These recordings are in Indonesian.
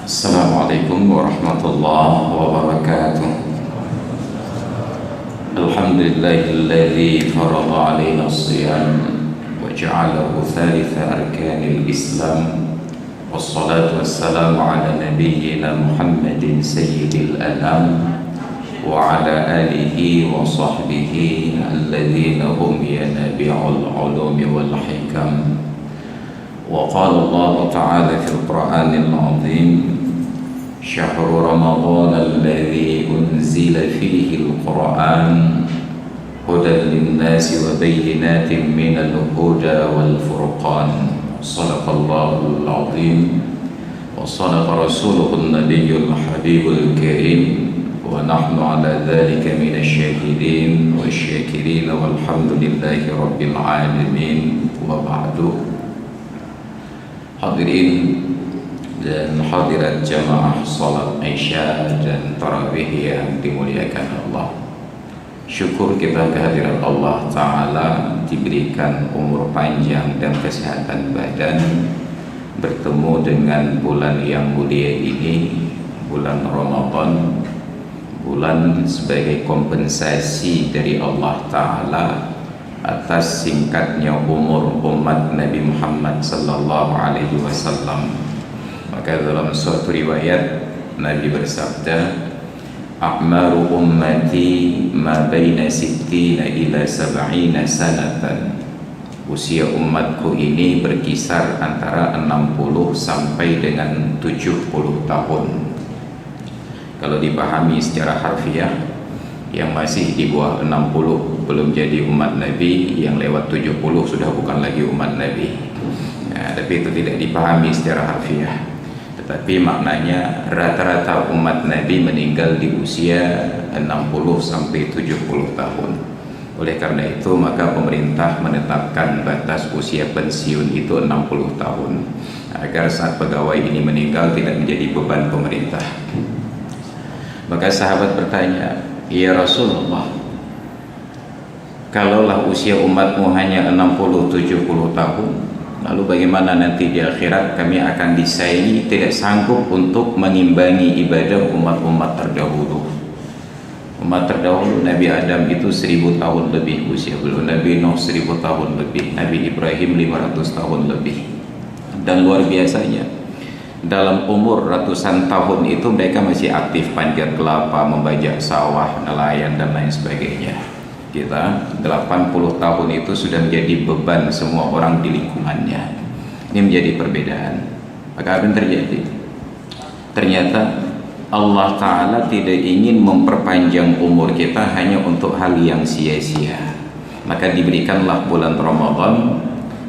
Assalamualaikum warahmatullahi wabarakatuh. Alhamdulillahilladzi farada alaina as-siyam wa ja'alahu thalitha arkanil Islam. Wassalatu wassalamu ala nabiyyina Muhammadin sayyidil anam wa ala alihi wa sahbihi alladhina hum yanabi'ul ulumi wal hikam. وقال الله تعالى في القرآن العظيم شهر رمضان الذي أنزل فيه القرآن هدى للناس وبينات من الهدى والفرقان صدق الله العظيم وصدق رسوله النبي الحبيب الكريم ونحن على ذلك من الشاهدين والشاكرين والحمد لله رب العالمين وبعد. Hadirin dan hadirat jamaah salat Isya dan tarawih yang dimuliakan Allah. Syukur kita kehadiran Allah Ta'ala diberikan umur panjang dan kesehatan badan, bertemu dengan bulan yang mulia ini, bulan Ramadan, bulan sebagai kompensasi dari Allah Ta'ala atas singkatnya umur umat Nabi Muhammad sallallahu alaihi wasallam. Maka dalam suatu riwayat Nabi bersabda, "A'maru ummati ma baina sittina ila sab'ina sanatan." Usia umatku ini berkisar antara 60 sampai dengan 70 tahun. Kalau dipahami secara harfiah, yang masih di bawah 60 belum jadi umat Nabi, yang lewat 70 sudah bukan lagi umat Nabi. Ya, tapi itu tidak dipahami secara harfiah. Tetapi maknanya rata-rata umat Nabi meninggal di usia 60 sampai 70 tahun. Oleh karena itu maka pemerintah menetapkan batas usia pensiun itu 60 tahun agar saat pegawai ini meninggal tidak menjadi beban pemerintah. Maka sahabat bertanya, "Ya Rasulullah, kalaulah usia umatmu hanya 60-70 tahun, lalu bagaimana nanti di akhirat kami akan disaingi, tidak sanggup untuk mengimbangi ibadah umat-umat terdahulu." Umat terdahulu Nabi Adam itu 1000 tahun lebih usia beliau, Nabi Nuh 1000 tahun lebih, Nabi Ibrahim 500 tahun lebih. Dan luar biasanya, dalam umur ratusan tahun itu mereka masih aktif panjat kelapa, membajak sawah, nelayan dan lain sebagainya. Kita 80 tahun itu sudah menjadi beban semua orang di lingkungannya. Ini menjadi perbedaan. Maka apa yang terjadi? Ternyata Allah Ta'ala tidak ingin memperpanjang umur kita hanya untuk hal yang sia-sia. Maka diberikanlah bulan Ramadan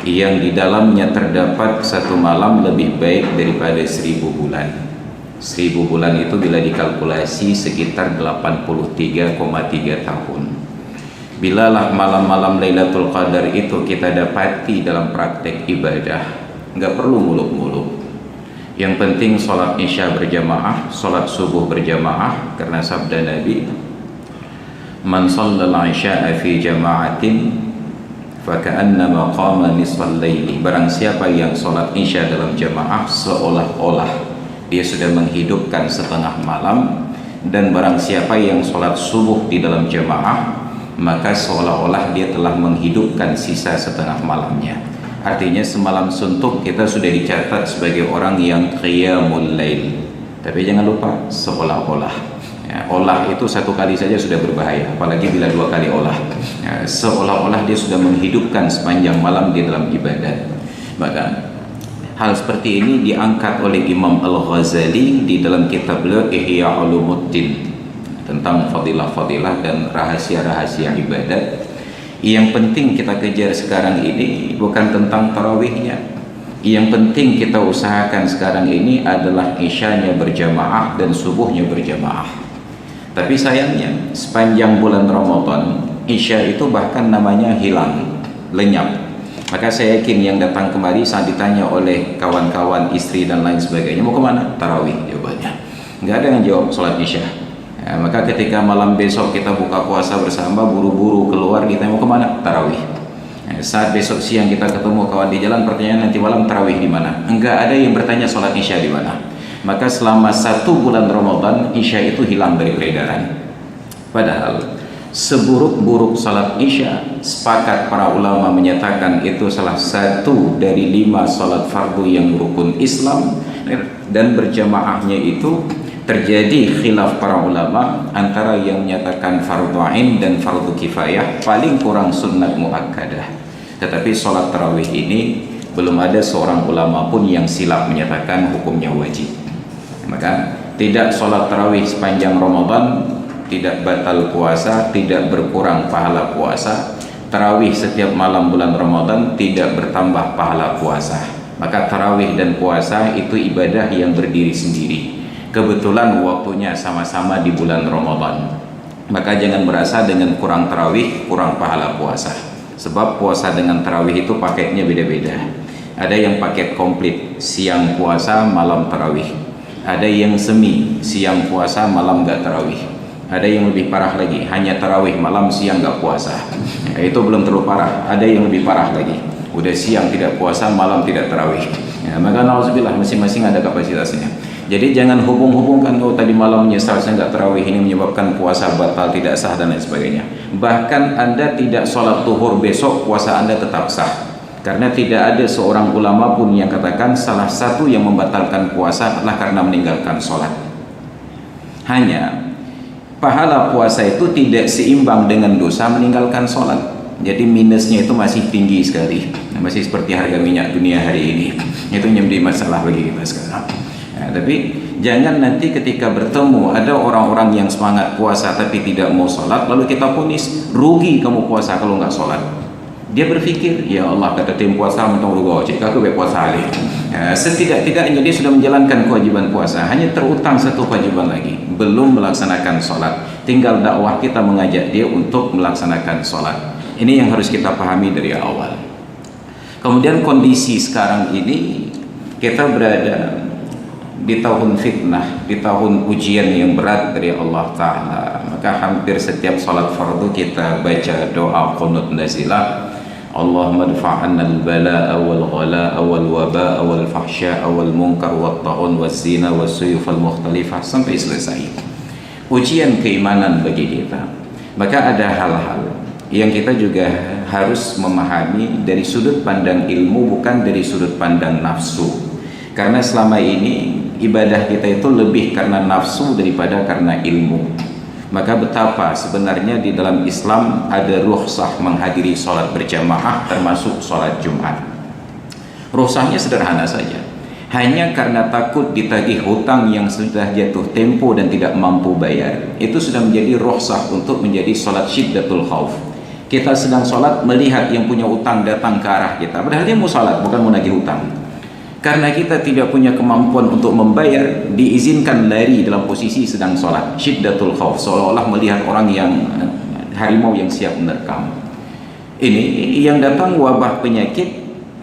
yang di dalamnya terdapat satu malam lebih baik daripada 1000 bulan. 1000 bulan itu bila dikalkulasi sekitar 83,3 tahun. Bilalah malam-malam Lailatul Qadar itu kita dapati dalam praktek ibadah, nggak perlu muluk-muluk. Yang penting sholat Isya berjamaah, sholat subuh berjamaah, karena sabda Nabi, "Man shallal isya'a fi jama'atin faka'annama qama nisfal laili." Barang siapa yang sholat Isya dalam jamaah seolah-olah dia sudah menghidupkan setengah malam, dan barang siapa yang sholat subuh di dalam jamaah maka seolah-olah dia telah menghidupkan sisa setengah malamnya. Artinya semalam suntuk kita sudah dicatat sebagai orang yang qiyamul lail. Tapi jangan lupa seolah-olah. Ya, olah itu satu kali saja sudah berbahaya, apalagi bila 2 kali olah. Ya, seolah-olah dia sudah menghidupkan sepanjang malam di dalam ibadah. Maka hal seperti ini diangkat oleh Imam Al-Ghazali di dalam kitab beliau Ihya Ulumuddin tentang fadilah-fadilah dan rahasia-rahasia ibadat. Yang penting kita kejar sekarang ini bukan tentang tarawihnya. Yang penting kita usahakan sekarang ini adalah isyanya berjamaah dan subuhnya berjamaah. Tapi sayangnya sepanjang bulan Ramadan Isya itu bahkan namanya hilang, lenyap. Maka saya yakin yang datang kemari saat ditanya oleh kawan-kawan, istri dan lain sebagainya, "Mau kemana?" "Tarawih," jawabannya. Nggak ada yang jawab sholat Isya. Ya, maka ketika malam besok kita buka puasa bersama, buru-buru keluar, kita mau kemana? Tarawih. Ya, saat besok siang kita ketemu kawan di jalan, pertanyaan nanti malam tarawih di mana? Enggak ada yang bertanya sholat Isya di mana. maka selama 1 bulan Ramadan Isya itu hilang dari peredaran. Padahal seburuk-buruk salat Isya, sepakat para ulama menyatakan itu salah satu dari 5 salat fardu yang rukun Islam, dan berjamaahnya itu terjadi khilaf para ulama antara yang menyatakan fardu ain dan fardu kifayah, paling kurang sunnat muakkadah. Tetapi salat tarawih ini belum ada seorang ulama pun yang silap menyatakan hukumnya wajib. Maka tidak salat tarawih sepanjang Ramadan tidak batal puasa, tidak berkurang pahala puasa. Tarawih setiap malam bulan Ramadan tidak bertambah pahala puasa. Maka tarawih dan puasa itu ibadah yang berdiri sendiri. Kebetulan waktunya sama-sama di bulan Ramadan. Maka jangan merasa dengan kurang tarawih kurang pahala puasa. Sebab puasa dengan tarawih itu paketnya beda-beda. Ada yang paket komplit, siang puasa, malam tarawih. Ada yang semi, siang puasa, malam gak tarawih. Ada yang lebih parah lagi, hanya tarawih malam, siang gak puasa. Itu belum terlalu parah. Ada yang lebih parah lagi, udah siang tidak puasa, malam tidak tarawih. Maka nauzubillah, masing-masing ada kapasitasnya. Jadi jangan hubung-hubungkan, oh tadi malam menyesal saya nggak tarawih, ini menyebabkan puasa batal, tidak sah dan lain sebagainya. Bahkan Anda tidak sholat zuhur besok, puasa Anda tetap sah. Karena tidak ada seorang ulama pun yang katakan salah satu yang membatalkan puasa adalah karena meninggalkan sholat. Hanya pahala puasa itu tidak seimbang dengan dosa meninggalkan sholat. Jadi minusnya itu masih tinggi sekali. Masih seperti harga minyak dunia hari ini. Itu yang menjadi masalah bagi kita sekarang. Tapi jangan nanti ketika bertemu ada orang-orang yang semangat puasa tapi tidak mau sholat, lalu kita ponis rugi kamu puasa kalau nggak sholat. Dia berpikir, ya Allah kata tim puasa mentong rugi, cek aku puasa hari. Setidak-tidaknya dia sudah menjalankan kewajiban puasa, hanya terutang satu kewajiban lagi, belum melaksanakan sholat. Tinggal dakwah kita mengajak dia untuk melaksanakan sholat. Ini yang harus kita pahami dari awal. Kemudian kondisi sekarang ini kita berada di tahun fitnah, di tahun ujian yang berat dari Allah Ta'ala. Maka hampir setiap salat fardu kita baca doa qunut nazilah, Allahumma dfa'anna al-bala'a wal-ghala'a wal-waba'a wal-fahsya'a wal-munkar wat-ta'un waz-zina was-suyuf al-mukhtalifah sampai selesai. Ujian keimanan bagi kita. Maka ada hal-hal yang kita juga harus memahami dari sudut pandang ilmu, bukan dari sudut pandang nafsu. Karena selama ini ibadah kita itu lebih karena nafsu daripada karena ilmu. Maka betapa sebenarnya di dalam Islam ada rukhsah menghadiri sholat berjamaah, termasuk sholat Jumat. Rukhsahnya sederhana saja, hanya karena takut ditagih hutang yang sudah jatuh tempo dan tidak mampu bayar. Itu sudah menjadi rukhsah untuk menjadi sholat syiddatul khauf. Kita sedang sholat melihat yang punya utang datang ke arah kita, padahal dia mau sholat bukan mau nagih hutang. Karena kita tidak punya kemampuan untuk membayar, diizinkan lari dalam posisi sedang sholat. Syiddatul khauf, seolah-olah melihat orang yang harimau yang siap menerkam. Ini yang datang wabah penyakit,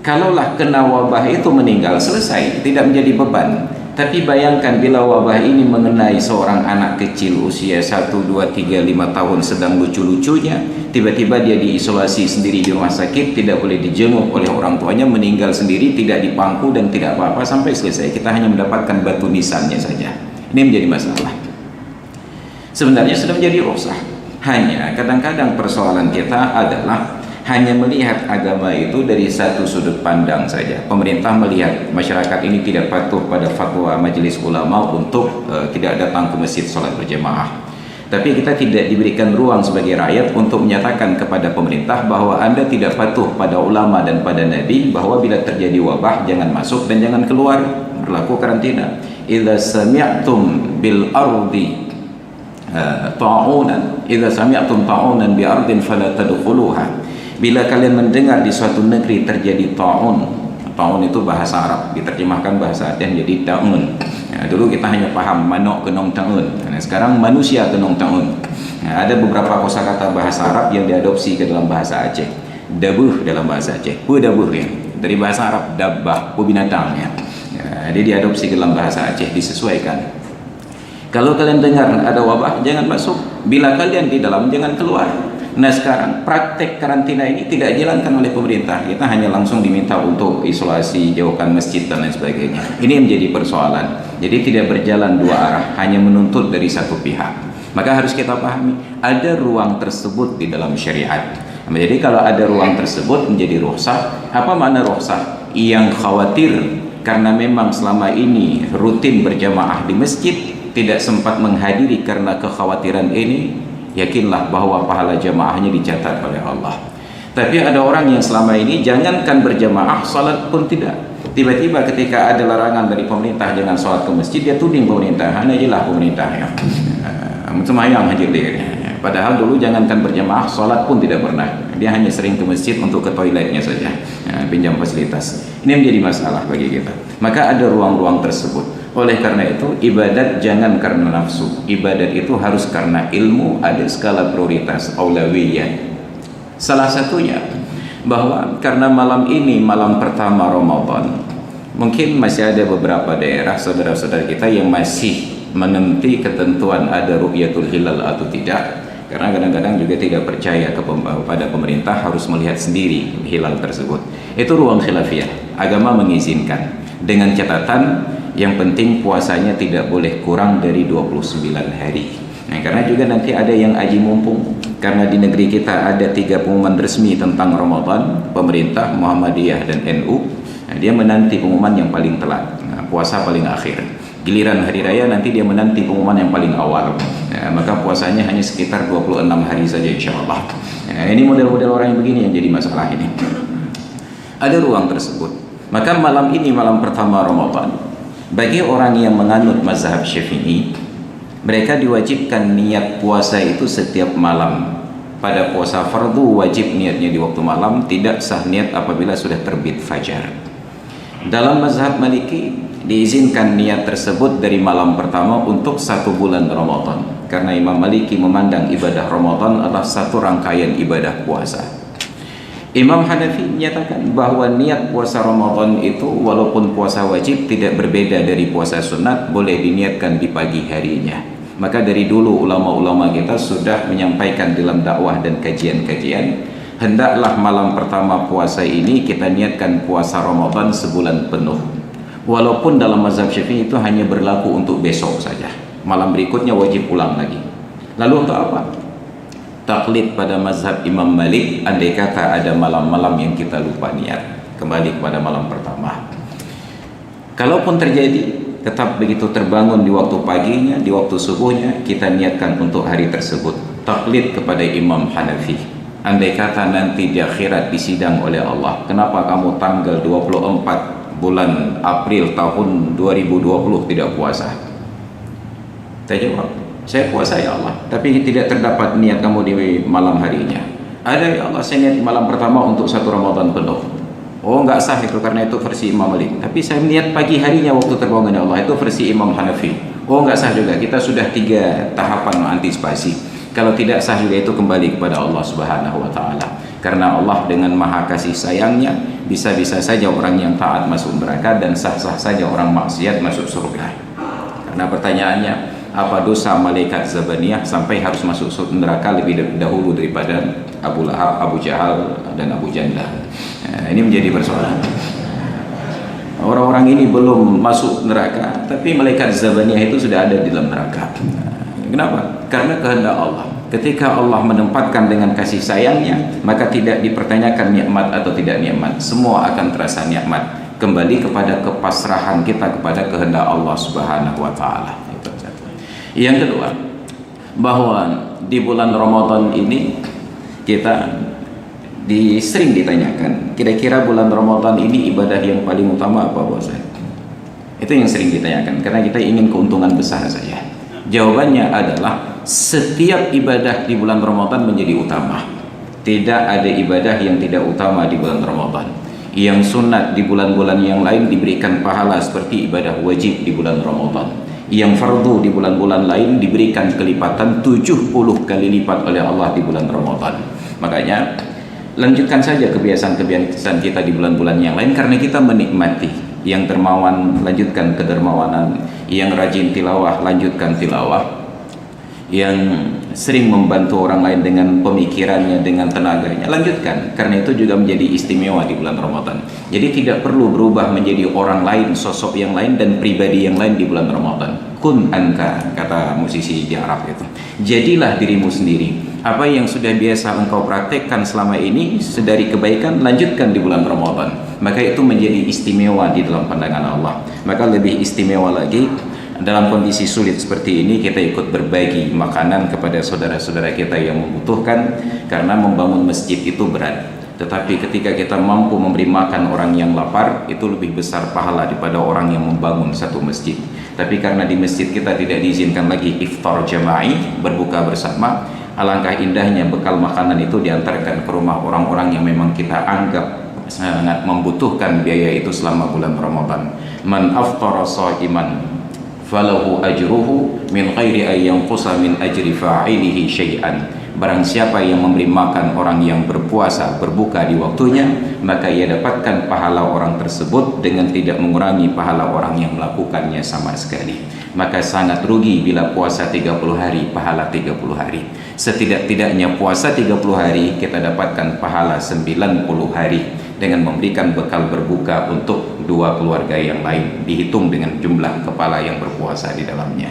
kalaulah kena wabah itu meninggal, selesai, tidak menjadi beban. Tapi bayangkan bila wabah ini mengenai seorang anak kecil usia 1, 2, 3, 5 tahun sedang lucu-lucunya, tiba-tiba dia diisolasi sendiri di rumah sakit, tidak boleh dijenguk oleh orang tuanya, meninggal sendiri, tidak dipangku dan tidak apa-apa sampai selesai. Kita hanya mendapatkan batu nisannya saja. Ini menjadi masalah. Sebenarnya sudah menjadi rukhsah. Hanya kadang-kadang persoalan kita adalah hanya melihat agama itu dari satu sudut pandang saja. Pemerintah melihat masyarakat ini tidak patuh pada fatwa majelis ulama untuk tidak datang ke masjid sholat berjamaah. Tapi kita tidak diberikan ruang sebagai rakyat untuk menyatakan kepada pemerintah bahwa Anda tidak patuh pada ulama dan pada Nabi, bahwa bila terjadi wabah jangan masuk dan jangan keluar, berlaku karantina. Idza sami'tum bil ardi ta'unan, idza sami'tum ta'unan bi ardin fala tadkhuluha. Bila kalian mendengar di suatu negeri terjadi ta'un, ta'un itu bahasa Arab, diterjemahkan bahasa Aceh menjadi ta'un. Dulu kita hanya paham manok kenong ta'un. Sekarang manusia kenong ta'un. Ada beberapa kosakata bahasa Arab yang diadopsi ke dalam bahasa Aceh. Dabuh dalam bahasa Aceh, pu dabuh ya. Dari bahasa Arab dabbah, pu binatang ya. Dia diadopsi ke dalam bahasa Aceh, disesuaikan. Kalau kalian dengar ada wabah, jangan masuk. Bila kalian di dalam, jangan keluar. Nah sekarang praktek karantina ini tidak dijalankan oleh pemerintah. Kita hanya langsung diminta untuk isolasi, jauhkan masjid dan lain sebagainya. Ini menjadi persoalan. Jadi tidak berjalan dua arah, hanya menuntut dari satu pihak. Maka harus kita pahami, ada ruang tersebut di dalam syariat. Jadi kalau ada ruang tersebut menjadi rukhsah. Apa makna rukhsah? Yang khawatir karena memang selama ini rutin berjamaah di masjid, tidak sempat menghadiri karena kekhawatiran ini, yakinlah bahwa pahala jamaahnya dicatat oleh Allah. Tapi ada orang yang selama ini jangankan berjamaah, salat pun tidak. Tiba-tiba ketika ada larangan dari pemerintah jangan salat ke masjid, dia tuding pemerintah, hanya jelah pemerintah ya. Semayang hadir dia. Padahal dulu jangankan berjamaah, salat pun tidak pernah. Dia hanya sering ke masjid untuk ke toiletnya saja, pinjam fasilitas. Ini menjadi masalah bagi kita. Maka ada ruang-ruang tersebut. Oleh karena itu, ibadat jangan karena nafsu. Ibadat itu harus karena ilmu, ada skala prioritas, aulawiyah. Salah satunya, bahwa karena malam ini malam pertama Ramadan, mungkin masih ada beberapa daerah, saudara-saudara kita yang masih menanti ketentuan ada ru'yatul hilal atau tidak. Karena kadang-kadang juga tidak percaya kepada pemerintah, harus melihat sendiri hilal tersebut. Itu ruang khilafiyah. Agama mengizinkan dengan catatan yang penting puasanya tidak boleh kurang dari 29 hari. Nah, karena juga nanti ada yang aji mumpung. Karena di negeri kita ada 3 pengumuman resmi tentang Ramadan, pemerintah, Muhammadiyah dan NU. Nah, dia menanti pengumuman yang paling telat. Nah, puasa paling akhir. Giliran hari raya nanti dia menanti pengumuman yang paling awal. Ya, maka puasanya hanya sekitar 26 hari saja insya Allah. Ya, ini model-model orang yang begini yang jadi masalah ini. Ada ruang tersebut. Maka malam ini malam pertama Ramadan, bagi orang yang menganut mazhab Syafi'i, mereka diwajibkan niat puasa itu setiap malam. Pada puasa fardu wajib niatnya di waktu malam, tidak sah niat apabila sudah terbit fajar. Dalam mazhab Maliki diizinkan niat tersebut dari malam pertama untuk 1 bulan Ramadan, karena Imam Maliki memandang ibadah Ramadan adalah satu rangkaian ibadah puasa. Imam Hanafi menyatakan bahwa niat puasa Ramadan itu walaupun puasa wajib tidak berbeda dari puasa sunat, boleh diniatkan di pagi harinya. Maka dari dulu ulama-ulama kita sudah menyampaikan dalam dakwah dan kajian-kajian, hendaklah malam pertama puasa ini kita niatkan puasa Ramadan sebulan penuh. Walaupun dalam mazhab Syafi'i itu hanya berlaku untuk besok saja, malam berikutnya wajib pulang lagi. Lalu untuk apa? Taklid pada mazhab Imam Malik, andai kata ada malam-malam yang kita lupa niat, kembali kepada malam pertama. Kalaupun terjadi, tetap begitu terbangun di waktu paginya, di waktu subuhnya, kita niatkan untuk hari tersebut. Taklid kepada Imam Hanafi. Andai kata nanti di akhirat disidang oleh Allah, kenapa kamu tanggal 24 bulan April tahun 2020 tidak puasa? Saya jawab, saya puasa ya Allah, tapi tidak terdapat niat kamu di malam harinya. Ada ya Allah, saya niat malam pertama untuk 1 Ramadan penuh. Oh enggak sah itu, karena itu versi Imam Malik. Tapi saya niat pagi harinya waktu terbangun ya Allah, itu versi Imam Hanafi. Oh enggak sah juga, kita sudah 3 tahapan antisipasi. Kalau tidak sah juga itu kembali kepada Allah Subhanahu wa Ta'ala. Karena Allah dengan maha kasih sayangnya, bisa-bisa saja orang yang taat masuk neraka dan sah-sah saja orang maksiat masuk surga. Karena pertanyaannya, apa dosa malaikat Zabaniyah sampai harus masuk neraka lebih dahulu daripada Abu Lahab, Abu Jahal dan Abu Jandal? Nah, ini menjadi persoalan. Orang-orang ini belum masuk neraka, tapi malaikat Zabaniyah itu sudah ada di dalam neraka. Kenapa? Karena kehendak Allah. Ketika Allah menempatkan dengan kasih sayangnya, maka tidak dipertanyakan nikmat atau tidak nikmat, semua akan terasa nikmat. Kembali kepada kepasrahan kita kepada kehendak Allah Subhanahu wa Ta'ala. Itu satu. Yang kedua, bahwa di bulan Ramadan ini kita sering ditanyakan, kira-kira bulan Ramadan ini ibadah yang paling utama apa, Bos? Itu yang sering ditanyakan, karena kita ingin keuntungan besar saja. Jawabannya adalah setiap ibadah di bulan Ramadan menjadi utama. Tidak ada ibadah yang tidak utama di bulan Ramadan. Yang sunat di bulan-bulan yang lain diberikan pahala seperti ibadah wajib di bulan Ramadan. Yang fardu di bulan-bulan lain diberikan kelipatan 70 kali lipat oleh Allah di bulan Ramadan. Makanya lanjutkan saja kebiasaan-kebiasaan kita di bulan-bulan yang lain, karena kita menikmati. Yang dermawan lanjutkan kedermawanan, yang rajin tilawah lanjutkan tilawah, yang sering membantu orang lain dengan pemikirannya, dengan tenaganya, lanjutkan, karena itu juga menjadi istimewa di bulan Ramadan. Jadi tidak perlu berubah menjadi orang lain, sosok yang lain dan pribadi yang lain di bulan Ramadan. Kun anta, kata musisi di Arab itu. Jadilah dirimu sendiri. Apa yang sudah biasa engkau praktekkan selama ini sedari kebaikan, lanjutkan di bulan Ramadan. Maka itu menjadi istimewa di dalam pandangan Allah. Maka lebih istimewa lagi dalam kondisi sulit seperti ini, kita ikut berbagi makanan kepada saudara-saudara kita yang membutuhkan, karena membangun masjid itu berat. Tetapi ketika kita mampu memberi makan orang yang lapar, itu lebih besar pahala daripada orang yang membangun satu masjid. Tapi karena di masjid kita tidak diizinkan lagi iftar jama'i, berbuka bersama, alangkah indahnya bekal makanan itu diantarkan ke rumah orang-orang yang memang kita anggap sangat membutuhkan biaya itu selama bulan Ramadan. Man aftara sha'iman falahu ajruhu min ghairi ay yanqusa min ajri fa'ilihi syai'an. Barang siapa yang memberi makan orang yang berpuasa, berbuka di waktunya, maka ia dapatkan pahala orang tersebut dengan tidak mengurangi pahala orang yang melakukannya sama sekali. Maka sangat rugi bila puasa 30 hari, pahala 30 hari. Setidak-tidaknya puasa 30 hari, kita dapatkan pahala 90 hari dengan memberikan bekal berbuka untuk dua keluarga yang lain, dihitung dengan jumlah kepala yang berpuasa di dalamnya.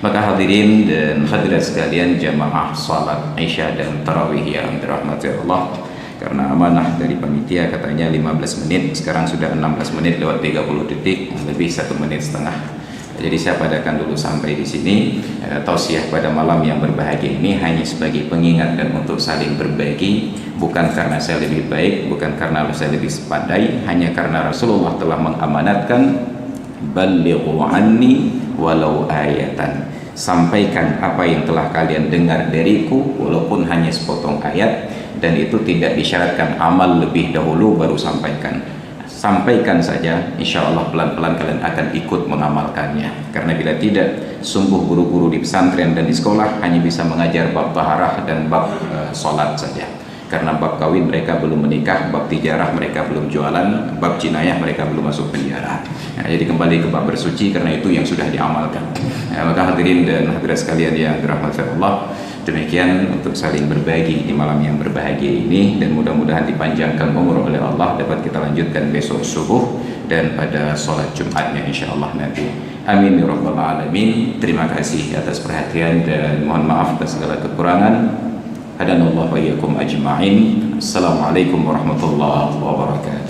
Maka hadirin dan hadirat sekalian, jamaah salat Isya dan Tarawih yang dirahmati Allah, karena amanah dari panitia katanya 15 menit, sekarang sudah 16 menit lewat 30 detik, lebih 1 menit setengah. Jadi saya padakan dulu sampai di sini. Tausiah pada malam yang berbahagia ini hanya sebagai pengingat dan untuk saling berbagi, bukan karena saya lebih baik, bukan karena saya lebih sepandai, hanya karena Rasulullah telah mengamanatkan, balighu anni walau ayatan, sampaikan apa yang telah kalian dengar dariku walaupun hanya sepotong ayat, dan itu tidak disyaratkan amal lebih dahulu baru sampaikan. Sampaikan saja, insya Allah pelan-pelan kalian akan ikut mengamalkannya. Karena bila tidak, sungguh guru-guru di pesantren dan di sekolah hanya bisa mengajar bab taharah dan bab sholat saja. Karena bab kawin mereka belum menikah, bab tijarah mereka belum jualan, bab jinayah mereka belum masuk penjara. Jadi kembali ke bab bersuci, karena itu yang sudah diamalkan. Maka hadirin dan hadirat sekalian yang dirahmati Allah, demikian untuk saling berbagi di malam yang berbahagia ini, dan mudah-mudahan dipanjangkan umur oleh Allah, dapat kita lanjutkan besok subuh dan pada sholat Jumatnya insyaallah nanti. Amin ya rabbal alamin. Terima kasih atas perhatian dan mohon maaf atas segala kekurangan. Hadanallahu wa iyyakum ajma'in. Assalamualaikum warahmatullahi wabarakatuh.